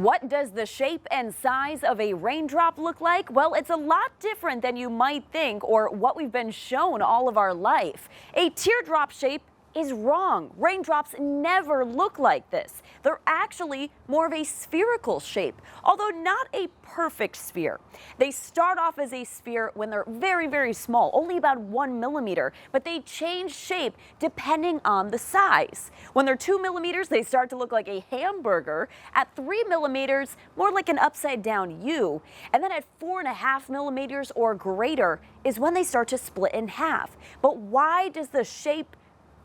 What does the shape and size of a raindrop look like? Well, it's a lot different than you might think or what we've been shown all of our life. A teardrop shape is wrong. Raindrops never look like this. They're actually more of a spherical shape, although not a perfect sphere. They start off as a sphere when they're very, very small, only about 1 millimeter, but they change shape depending on the size. When they're 2 millimeters, they start to look like a hamburger. At 3 millimeters, more like an upside down U. And then at 4.5 millimeters or greater is when they start to split in half. But why does the shape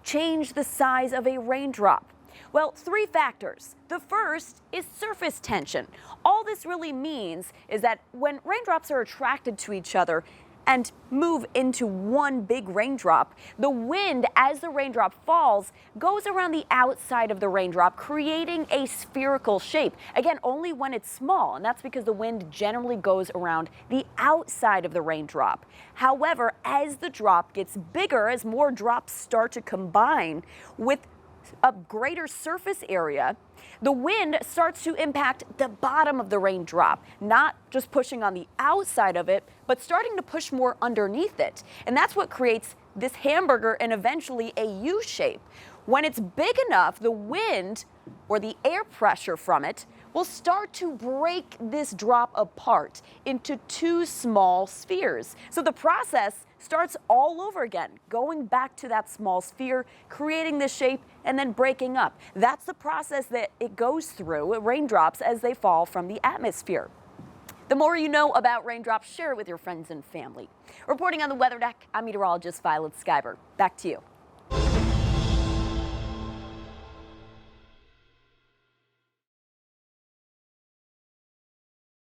change the size of a raindrop? Well, 3 factors. The first is surface tension. All this really means is that when raindrops are attracted to each other and move into one big raindrop, the wind as the raindrop falls goes around the outside of the raindrop, creating a spherical shape. Again, only when it's small, and that's because the wind generally goes around the outside of the raindrop. However, as the drop gets bigger, as more drops start to combine with a greater surface area, the wind starts to impact the bottom of the raindrop, not just pushing on the outside of it, but starting to push more underneath it. And that's what creates this hamburger and eventually a U shape. When it's big enough, the wind or the air pressure from it will start to break this drop apart into 2 small spheres. So the process starts all over again, going back to that small sphere, creating this shape, and then breaking up. That's the process that it goes through, raindrops, as they fall from the atmosphere. The more you know about raindrops, share it with your friends and family. Reporting on the weather deck, I'm meteorologist Violet Skyber. Back to you.